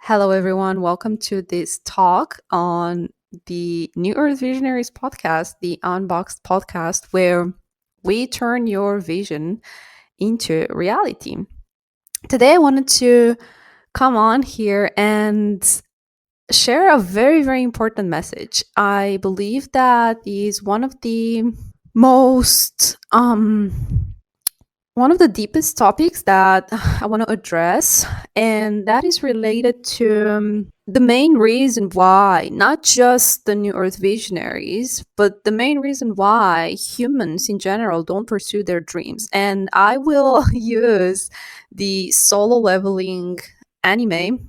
Hello, everyone. Welcome to this talk on the New Earth Visionaries podcast, the Unboxed podcast, where we turn your vision into reality. Today, I wanted to come on here and share a very, very important message. I believe that is most one of the deepest topics that I want to address, and that is related to the main reason why, not just the New Earth visionaries, but the main reason why humans in general don't pursue their dreams. And I will use the solo leveling anime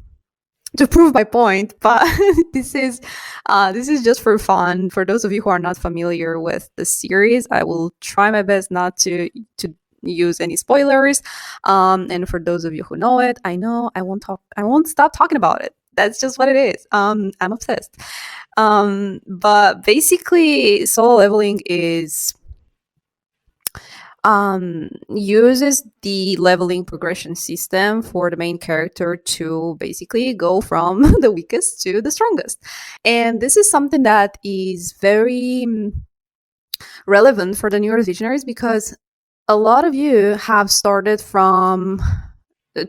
to prove my point, but this is just for fun. For those of you who are not familiar with the series, I will try my best not to use any spoilers. And for those of you who know it, I know I won't stop talking about it. That's just what it is. I'm obsessed. But basically, solo leveling is uses the leveling progression system for the main character to basically go from the weakest to the strongest. And this is something that is very relevant for the newer visionaries because a lot of you have started from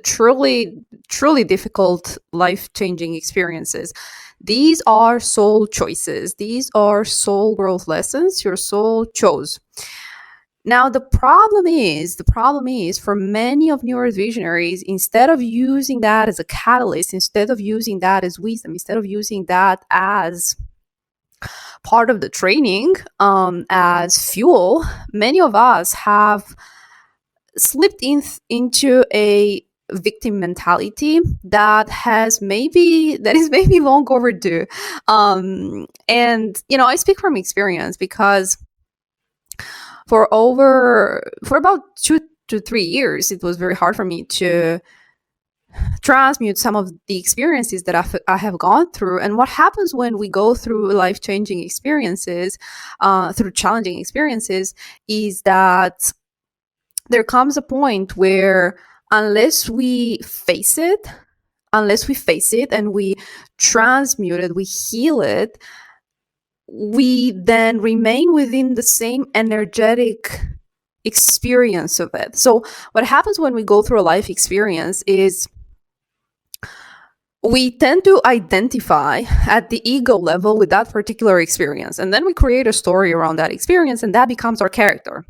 truly difficult life-changing experiences. These are soul choices. These are soul growth lessons your soul chose. Now, the problem is for many of New Earth visionaries, instead of using that as a catalyst, instead of using that as wisdom, instead of using that as part of the training, as fuel, many of us have slipped into a victim mentality that is maybe long overdue. And I speak from experience because for about 2 to 3 years, it was very hard for me to transmute some of the experiences that I have gone through. And what happens when we go through life-changing experiences, through challenging experiences, is that there comes a point where unless we face it and we transmute it, we heal it, we then remain within the same energetic experience of it. So what happens when we go through a life experience is we tend to identify at the ego level with that particular experience, and then we create a story around that experience, and that becomes our character.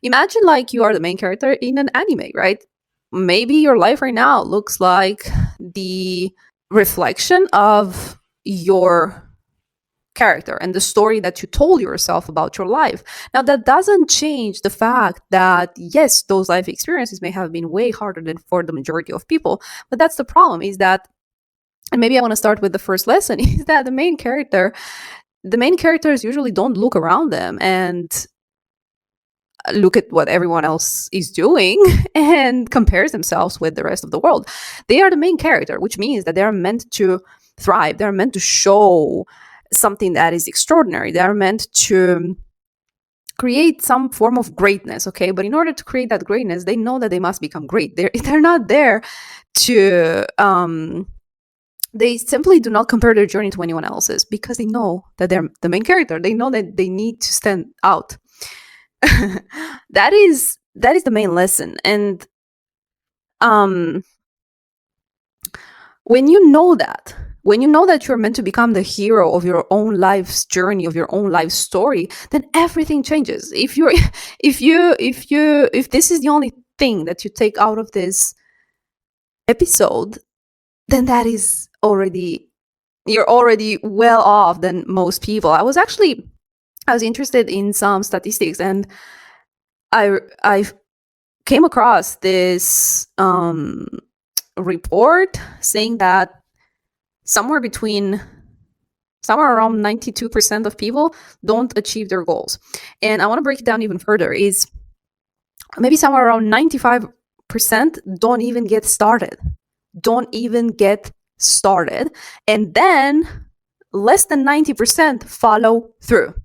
Imagine like you are the main character in an anime, right? Maybe your life right now looks like the reflection of your character and the story that you told yourself about your life. Now, that doesn't change the fact that, yes, those life experiences may have been way harder than for the majority of people. But that's the problem, is that, and maybe I want to start with the first lesson, is that the main characters usually don't look around them and look at what everyone else is doing and compares themselves with the rest of the world. They are the main character, which means that they are meant to thrive. They're meant to show something that is extraordinary. They are meant to create some form of greatness, okay? But in order to create that greatness, they know that they must become great. They're not there to they simply do not compare their journey to anyone else's because they know that they're the main character. They know that they need to stand out. that is the main lesson. And when you know that you're meant to become the hero of your own life's journey, of your own life story, then everything changes. If this is the only thing that you take out of this episode, then that is you're already well off than most people. I was interested in some statistics, and I came across this report saying that somewhere around 92% of people don't achieve their goals. And I want to break it down even further, is maybe somewhere around 95% don't even get started. And then less than 90% follow through.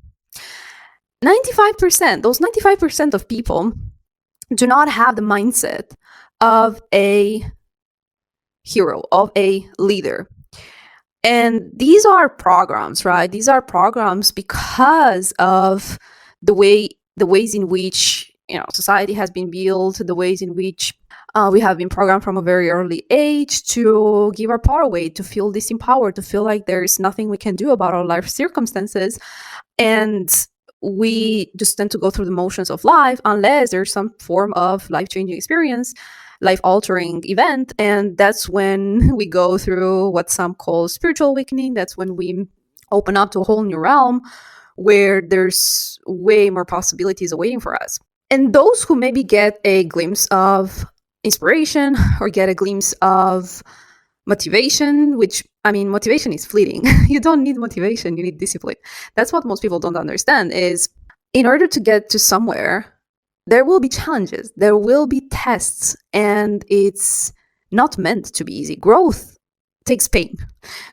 95% of people do not have the mindset of a hero, of a leader. And these are programs, right? These are programs because of the ways in which society has been built, the ways in which we have been programmed from a very early age to give our power away, to feel disempowered, to feel like there's nothing we can do about our life circumstances. And we just tend to go through the motions of life unless there's some form of life-changing experience, life-altering event. And that's when we go through what some call spiritual awakening. That's when we open up to a whole new realm where there's way more possibilities awaiting for us. And those who maybe get a glimpse of inspiration or get a glimpse of motivation, which, I mean, motivation is fleeting. You don't need motivation, you need discipline. That's what most people don't understand, is in order to get to somewhere, there will be challenges, there will be tests, and it's not meant to be easy. Growth takes pain.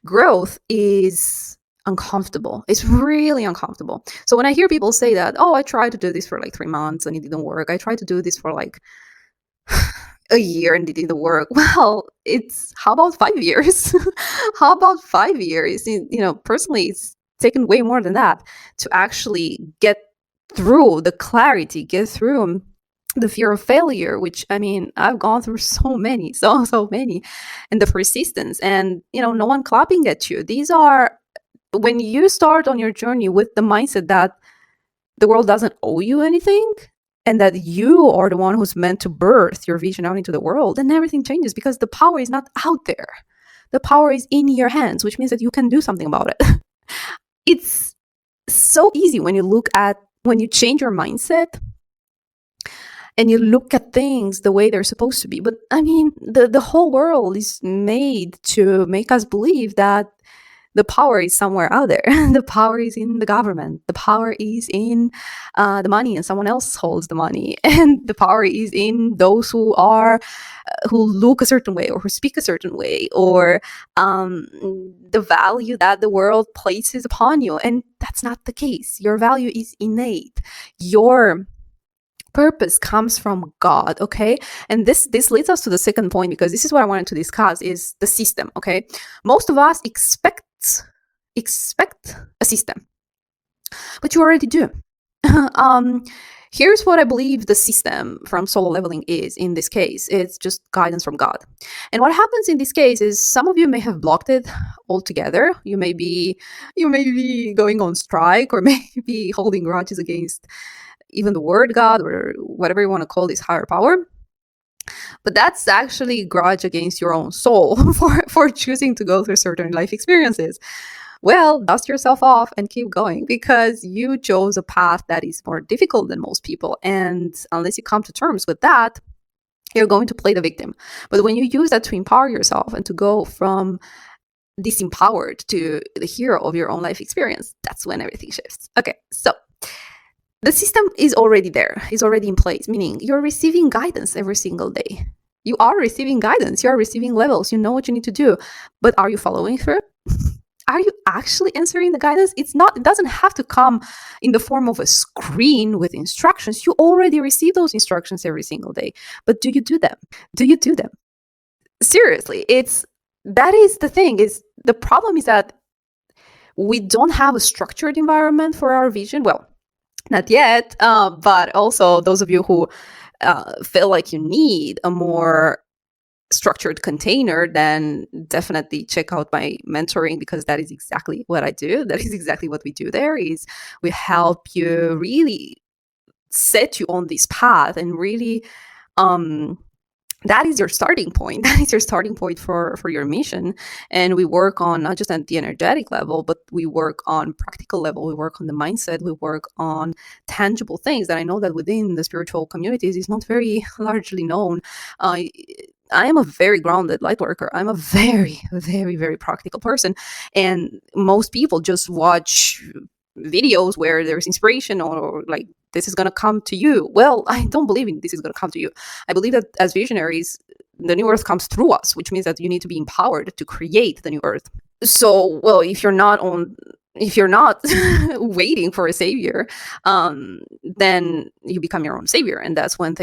Growth is uncomfortable. It's really uncomfortable. So when I hear people say that, oh, I tried to do this for like 3 months and it didn't work. I tried to do this for like a year and it didn't work. Well, it's how about 5 years? How about 5 years? Personally, it's taken way more than that to actually get through the clarity, get through the fear of failure, which, I mean, I've gone through so many, so many, and the persistence, and no one clapping at you. These are, when you start on your journey with the mindset that the world doesn't owe you anything, and that you are the one who's meant to birth your vision out into the world, then everything changes, because the power is not out there. The power is in your hands, which means that you can do something about it. It's so easy when you change your mindset and you look at things the way they're supposed to be. But I mean, the whole world is made to make us believe that the power is somewhere out there. The power is in the government. The power is in the money, and someone else holds the money. And the power is in those who look a certain way, or who speak a certain way, or the value that the world places upon you. And that's not the case. Your value is innate. Your purpose comes from God, okay? And this leads us to the second point, because this is what I wanted to discuss, is the system, okay? Most of us expect a system, but you already do. Here's what I believe the system from solo leveling is in this case. It's just guidance from God. And what happens in this case is some of you may have blocked it altogether. You may be going on strike, or maybe holding grudges against even the word God, or whatever you want to call this higher power. But that's actually grudge against your own soul for choosing to go through certain life experiences. Well, dust yourself off and keep going, because you chose a path that is more difficult than most people. And unless you come to terms with that, you're going to play the victim. But when you use that to empower yourself and to go from disempowered to the hero of your own life experience, that's when everything shifts. Okay, so the system is already there, is already in place, meaning you're receiving guidance every single day. You are receiving guidance, you are receiving levels, you know what you need to do, but are you following through? Are you actually answering the guidance? It doesn't have to come in the form of a screen with instructions. You already receive those instructions every single day, but do you do them? Do you do them? Seriously, that is the thing. The problem is that we don't have a structured environment for our vision. Well, not yet, but also those of you who feel like you need a more structured container, then definitely check out my mentoring, because that is exactly what I do. That is exactly what we do there. Is we help you really set you on this path, and really that is your starting point. That is your starting point for your mission. And we work on not just at the energetic level, but we work on practical level. We work on the mindset. We work on tangible things that I know that within the spiritual communities is not very largely known. I am a very grounded light worker. I'm a very, very, very practical person. And most people just watch videos where there's inspiration, or like, this is going to come to you. Well, I don't believe in this is going to come to you. I believe that as visionaries, the new earth comes through us, which means that you need to be empowered to create the new earth. So, well, if you're not waiting for a savior, then you become your own savior. And that's when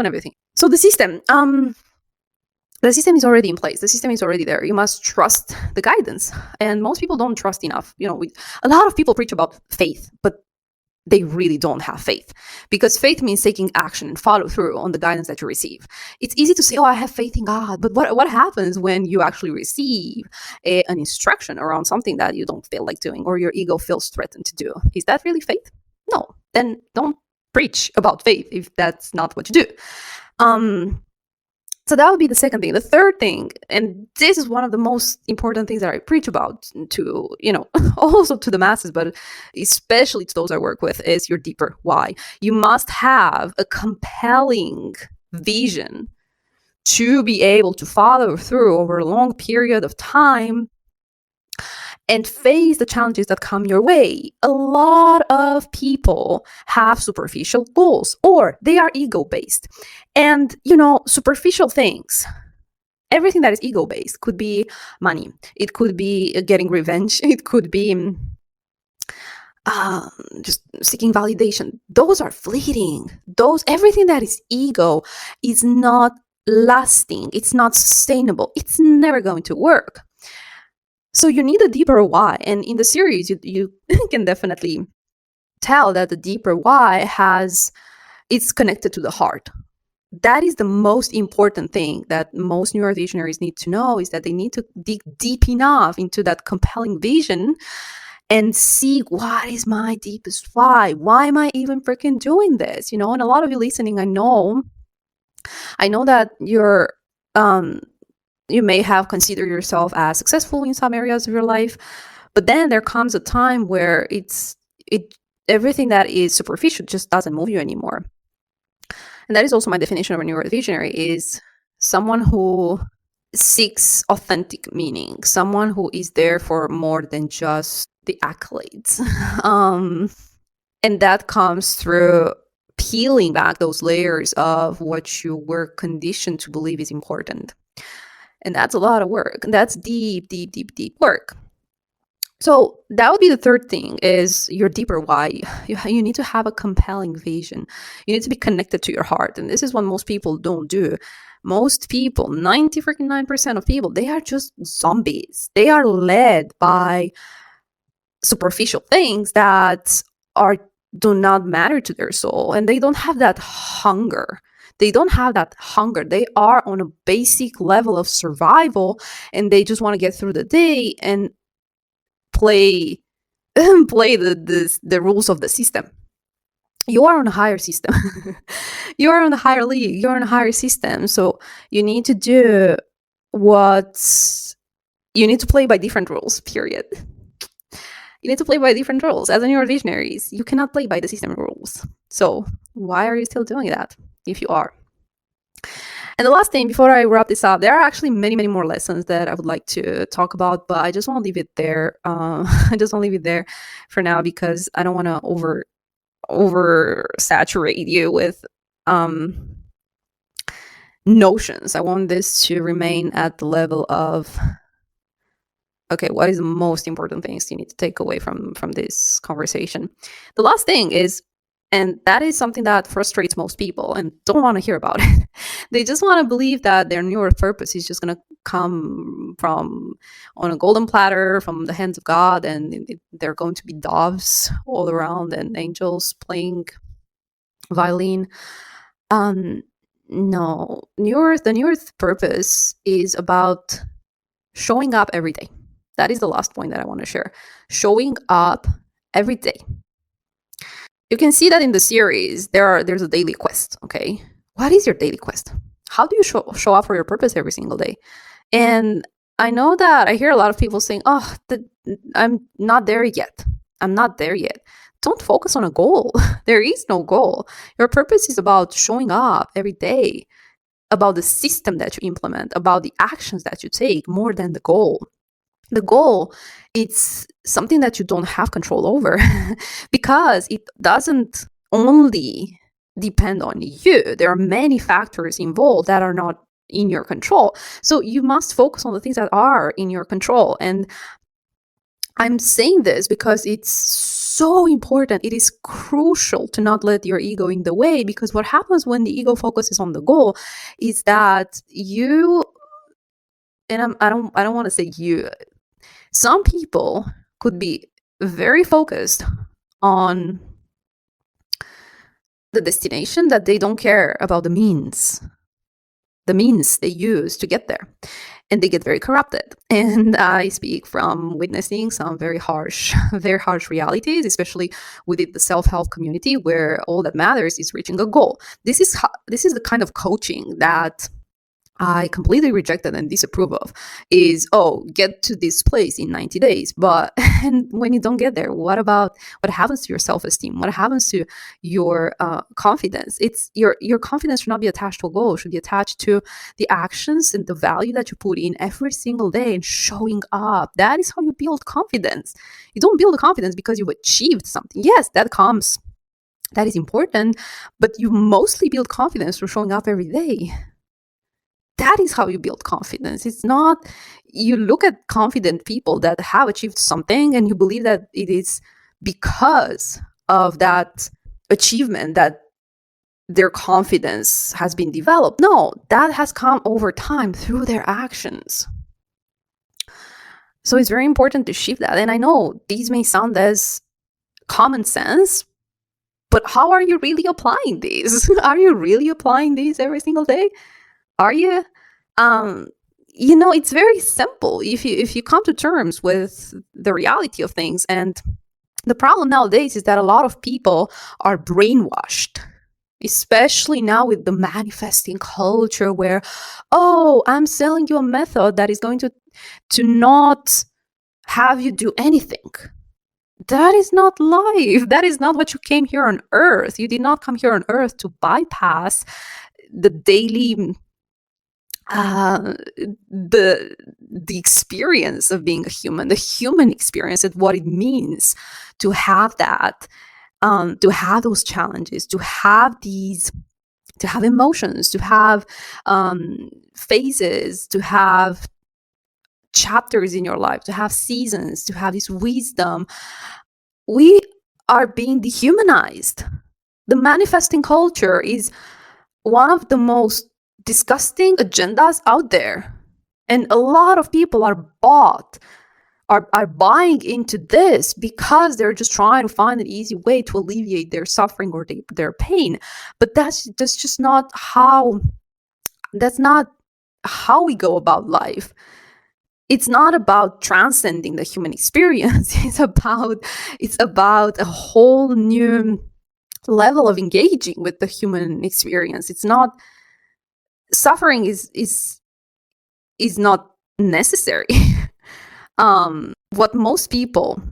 everything. So the system, The system is already in place. The system is already there. You must trust the guidance. And most people don't trust enough. A lot of people preach about faith, but they really don't have faith, because faith means taking action and follow through on the guidance that you receive. It's easy to say, oh, I have faith in God, but what happens when you actually receive an instruction around something that you don't feel like doing, or your ego feels threatened to do? Is that really faith? No. Then don't preach about faith if that's not what you do. So that would be the second thing. The third thing, and this is one of the most important things that I preach about to, also to the masses, but especially to those I work with, is your deeper why. You must have a compelling vision to be able to follow through over a long period of time and face the challenges that come your way. A lot of people have superficial goals, or they are ego-based. And, superficial things, everything that is ego-based, could be money. It could be getting revenge. It could be just seeking validation. Those are fleeting. Everything that is ego is not lasting. It's not sustainable. It's never going to work. So you need a deeper why. And in the series, you can definitely tell that the deeper why it's connected to the heart. That is the most important thing that most neurovisionaries need to know, is that they need to dig deep enough into that compelling vision and see, what is my deepest why? Why am I even freaking doing this? And a lot of you listening, I know that you're you may have considered yourself as successful in some areas of your life, but then there comes a time where everything that is superficial just doesn't move you anymore. And that is also my definition of a neurovisionary, is someone who seeks authentic meaning, someone who is there for more than just the accolades. And that comes through peeling back those layers of what you were conditioned to believe is important. And that's a lot of work. And that's deep, deep, deep, deep work. So that would be the third thing, is your deeper why. You need to have a compelling vision. You need to be connected to your heart. And this is what most people don't do. Most people, 99% of people, they are just zombies. They are led by superficial things that do not matter to their soul. And they don't have that hunger. They don't have that hunger. They are on a basic level of survival, and they just want to get through the day and play the rules of the system. You are on a higher system. You are on a higher league. You're on a higher system. So you need to do you need to play by different rules, period. You need to play by different rules. As a neurovisionaries, you cannot play by the system rules. So why are you still doing that, if you are? And the last thing, before I wrap this up, there are actually many, many more lessons that I would like to talk about, but I just want to leave it there. I just want to leave it there for now, because I don't want to over saturate you with notions. I want this to remain at the level of, okay, what is the most important things you need to take away from this conversation? The last thing is, and that is something that frustrates most people and don't want to hear about it. They just want to believe that their neural purpose is just going to come from on a golden platter from the hands of God, and they're going to be doves all around and angels playing violin. No, the neural purpose is about showing up every day. That is the last point that I want to share. Showing up every day. You can see that in the series, there's a daily quest, okay? What is your daily quest? How do you show up for your purpose every single day? And I know that I hear a lot of people saying, oh, I'm not there yet. I'm not there yet. Don't focus on a goal. There is no goal. Your purpose is about showing up every day, about the system that you implement, about the actions that you take, more than the goal. The goal, it's something that you don't have control over because it doesn't only depend on you. There are many factors involved that are not in your control. So you must focus on the things that are in your control. And I'm saying this because it's so important. It is crucial to not let your ego in the way, because what happens when the ego focuses on the goal is that you and I don't want to say you. Some people could be very focused on the destination, that they don't care about the means they use to get there, and they get very corrupted. And I speak from witnessing some very harsh very harsh realities, especially within the self-help community, where all that matters is reaching a goal. This is the kind of coaching that I completely rejected and disapprove of. Is, oh, get to this place in 90 days. But and when you don't get there, what happens to your self-esteem? What happens to your confidence? It's your confidence should not be attached to a goal. It should be attached to the actions and the value that you put in every single day and showing up. That is how you build confidence. You don't build confidence because you've achieved something. Yes, that is important, but you mostly build confidence through showing up every day. That is how you build confidence. It's not, you look at confident people that have achieved something and you believe that it is because of that achievement that their confidence has been developed. No, that has come over time through their actions. So it's very important to shift that. And I know these may sound as common sense, but how are you really applying these? Are you really applying these every single day? Are you? It's very simple if you come to terms with the reality of things. And the problem nowadays is that a lot of people are brainwashed, especially now with the manifesting culture, where, oh, I'm selling you a method that is going to not have you do anything. That is not life. That is not what you came here on earth. You did not come here on earth to bypass the daily the experience of being a human, the human experience, and what it means to have that, to have those challenges, to have emotions, to have phases, to have chapters in your life, to have seasons, to have this wisdom. We are being dehumanized. The manifesting culture is one of the most disgusting agendas out there, and a lot of people are buying into this because they're just trying to find an easy way to alleviate their suffering or their pain. But that's just not how we go about life. It's not about transcending the human experience. It's about a whole new level of engaging with the human experience. It's not, suffering is not necessary. What most people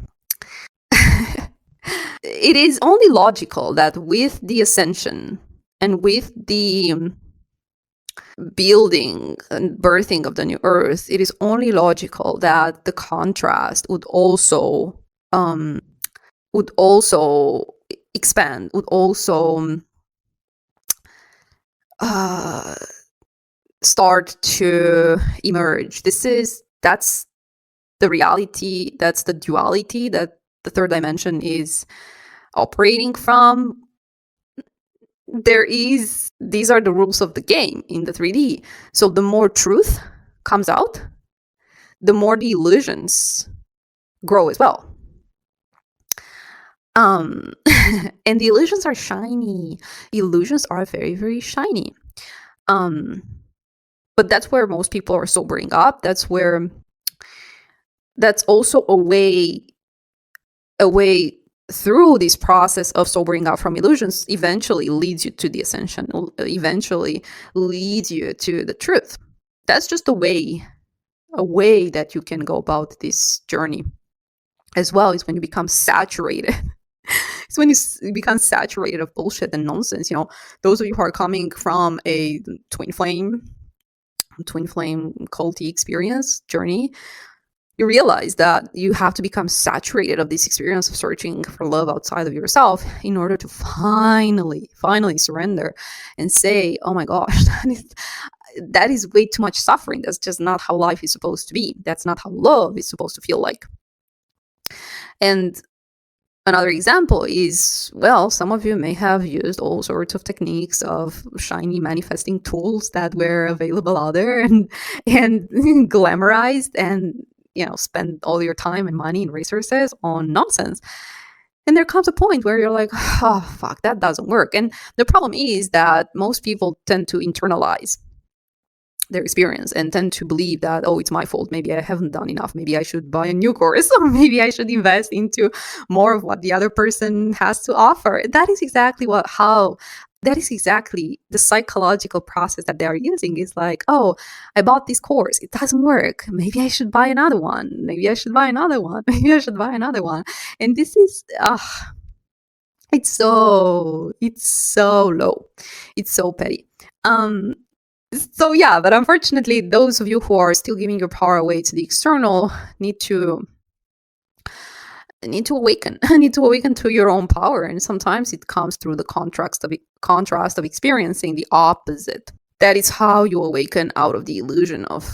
it is only logical that with the ascension and with the building and birthing of the new earth, it is only logical that the contrast would also expand, would also start to emerge. That's the reality, that's the duality that the third dimension is operating from. These are the rules of the game in the 3D. So the more truth comes out, the more the illusions grow as well. And the illusions are shiny. Illusions are very, very shiny. But that's where most people are sobering up. That's also a way through this process of sobering up from illusions eventually leads you to the ascension, eventually leads you to the truth. That's just a way that you can go about this journey as well, is when you become saturated. It's when you become saturated of bullshit and nonsense. Those of you who are coming from a twin flame culty experience journey, you realize that you have to become saturated of this experience of searching for love outside of yourself in order to finally surrender and say, oh my gosh, that is way too much suffering. That's just not how life is supposed to be. That's not how love is supposed to feel like. And Another example is, well, some of you may have used all sorts of techniques of shiny manifesting tools that were available out there and glamorized and, spend all your time and money and resources on nonsense. And there comes a point where you're like, oh, fuck, that doesn't work. And the problem is that most people tend to internalize their experience and tend to believe that, oh, it's my fault. Maybe I haven't done enough. Maybe I should buy a new course, or maybe I should invest into more of what the other person has to offer. That is exactly the psychological process that they are using. Is like, oh, I bought this course, it doesn't work. Maybe I should buy another one. Maybe I should buy another one. Maybe I should buy another one. And this is, it's so low. It's so petty. So yeah, but unfortunately, those of you who are still giving your power away to the external need to awaken. Need to awaken to your own power, and sometimes it comes through the contrast of experiencing the opposite. That is how you awaken out of the illusion of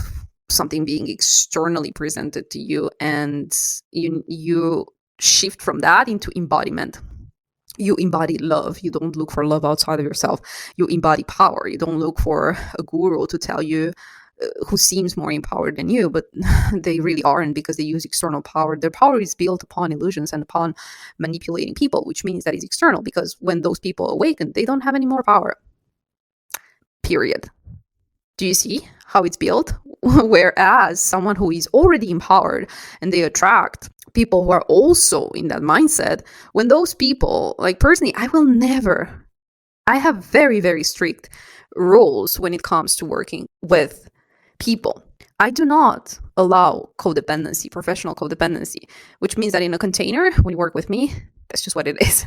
something being externally presented to you, and you shift from that into embodiment. You embody love. You don't look for love outside of yourself. You embody power. You don't look for a guru to tell you who seems more empowered than you, but they really aren't, because they use external power. Their power is built upon illusions and upon manipulating people, which means that it's external, because when those people awaken, they don't have any more power. Period. Do you see how it's built? Whereas someone who is already empowered and they attract people who are also in that mindset, when those people, like personally, I have very, very strict rules when it comes to working with people. I do not allow codependency, professional codependency, which means that in a container, when you work with me, that's just what it is.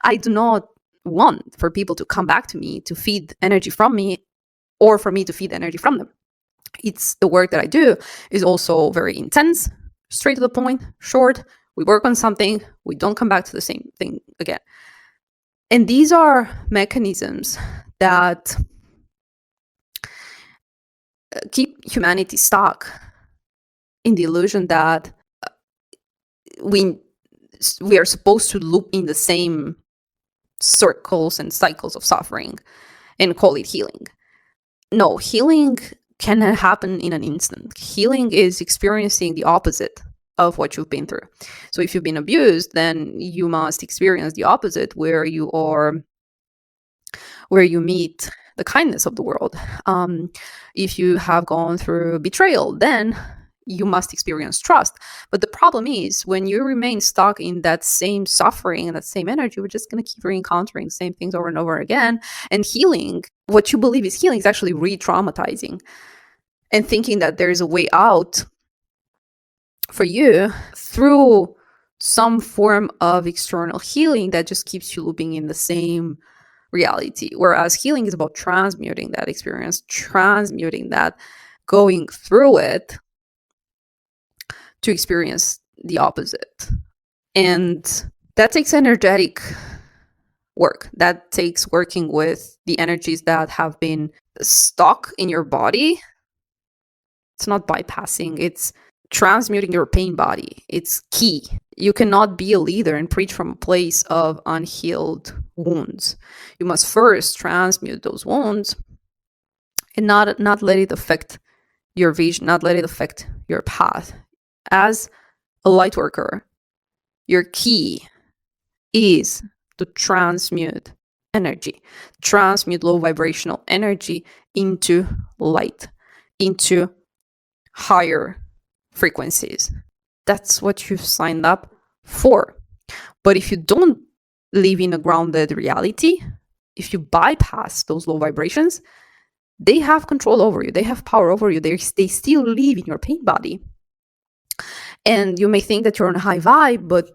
I do not want for people to come back to me to feed energy from me, or for me to feed energy from them. It's the work that I do is also very intense, straight to the point, short. We work on something, we don't come back to the same thing again. And these are mechanisms that keep humanity stuck in the illusion that we are supposed to loop in the same circles and cycles of suffering and call it healing. No, healing can happen in an instant. Healing is experiencing the opposite of what you've been through. So if you've been abused, then you must experience the opposite, where you meet the kindness of the world. If you have gone through betrayal, then you must experience trust. But the problem is, when you remain stuck in that same suffering and that same energy, we're just going to keep re-encountering the same things over and over again. And healing, what you believe is healing, is actually re-traumatizing. And thinking that there is a way out for you through some form of external healing that just keeps you looping in the same reality. Whereas healing is about transmuting that experience, transmuting that, going through it to experience the opposite. And that takes energetic work. That takes working with the energies that have been stuck in your body. It's not bypassing, it's transmuting your pain body. It's key. You cannot be a leader and preach from a place of unhealed wounds. You must first transmute those wounds and not let it affect your vision, not let it affect your path. As a light worker, your key is to transmute energy, transmute low vibrational energy into light, into higher frequencies. That's what you've signed up for. But if you don't live in a grounded reality, if you bypass those low vibrations, they have control over you. They have power over you. They still live in your pain body. And you may think that you're on a high vibe, but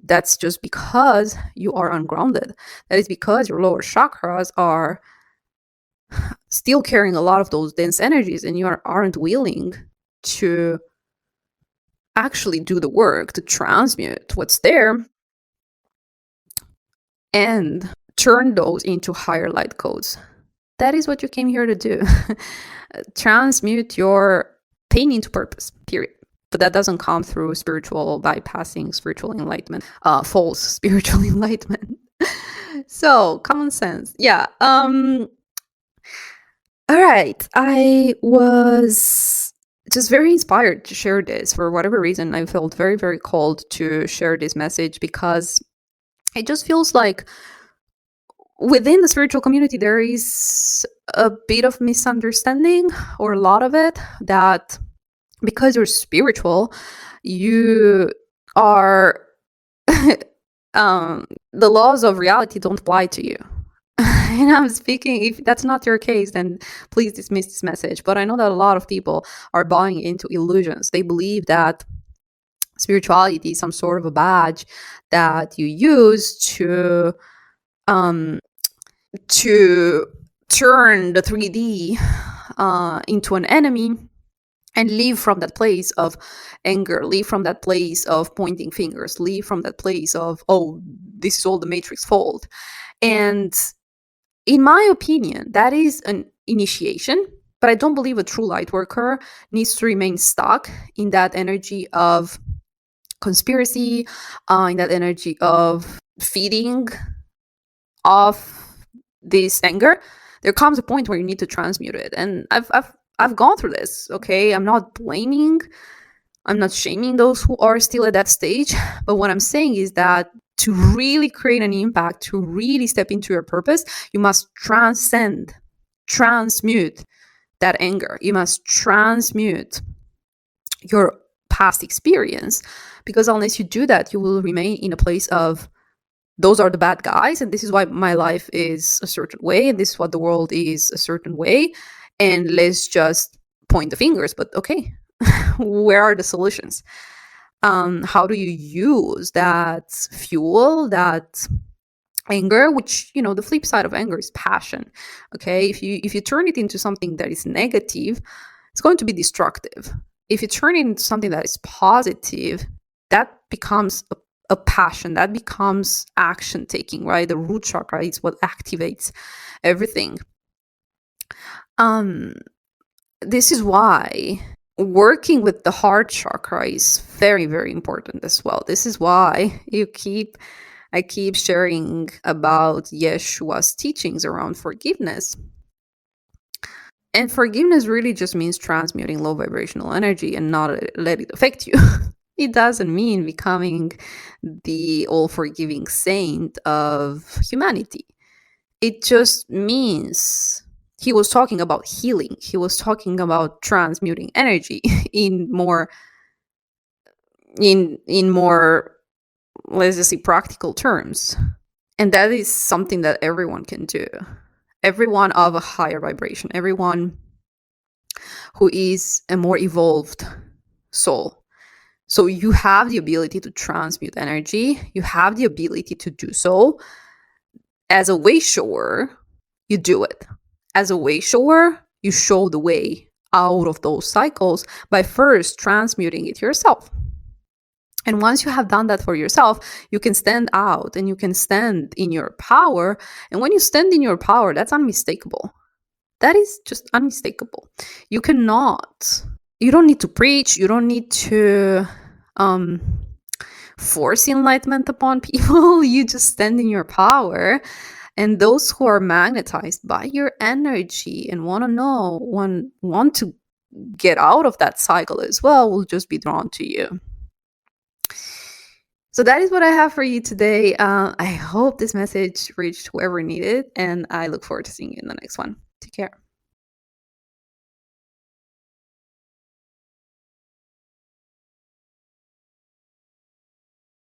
that's just because you are ungrounded. That is because your lower chakras are still carrying a lot of those dense energies, and you aren't willing to actually do the work to transmute what's there and turn those into higher light codes. That is what you came here to do. Transmute your pain into purpose, period. but that doesn't come through spiritual bypassing, spiritual enlightenment, false spiritual enlightenment. So common sense. Yeah. All right. I was just very inspired to share this. For whatever reason, I felt very, very called to share this message, because it just feels like within the spiritual community, there is a bit of misunderstanding, or a lot of it, that because you're spiritual, you are the laws of reality don't apply to you. And I'm speaking, if that's not your case, then please dismiss this message. But I know that a lot of people are buying into illusions. They believe that spirituality is some sort of a badge that you use um, to turn the 3D into an enemy, and leave from that place of anger, leave from that place of pointing fingers, leave from that place of, oh, this is all the Matrix fault. And in my opinion, that is an initiation, but I don't believe a true light worker needs to remain stuck in that energy of conspiracy, in that energy of feeding off this anger. There comes a point where you need to transmute it, and I've gone through this. Okay, I'm not blaming, I'm not shaming those who are still at that stage, but what I'm saying is that to really create an impact, to really step into your purpose, you must transmute that anger. You must transmute your past experience, because unless you do that, you will remain in a place of, those are the bad guys, and this is why my life is a certain way, and this is what the world is a certain way, and let's just point the fingers. But okay, where are the solutions? How do you use that fuel, that anger, which, the flip side of anger is passion. Okay, if you turn it into something that is negative, it's going to be destructive. If you turn it into something that is positive, that becomes a passion, that becomes action taking, right? The root chakra is what activates everything. This is why working with the heart chakra is very, very important as well. This is why I keep sharing about Yeshua's teachings around forgiveness. And forgiveness really just means transmuting low vibrational energy and not let it affect you. It doesn't mean becoming the all-forgiving saint of humanity. It just means he was talking about healing. He was talking about transmuting energy in more, let's just say, practical terms. And that is something that everyone can do. Everyone of a higher vibration, everyone who is a more evolved soul. So you have the ability to transmute energy. You have the ability to do so. As a way shower, you do it. As a way shower, you show the way out of those cycles by first transmuting it yourself. And once you have done that for yourself, you can stand out and you can stand in your power. And when you stand in your power, that's unmistakable. That is just unmistakable. You don't need to preach. You don't need to force enlightenment upon people. You just stand in your power. And those who are magnetized by your energy and want to get out of that cycle as well will just be drawn to you. So that is what I have for you today. I hope this message reached whoever needed, and I look forward to seeing you in the next one. Take care.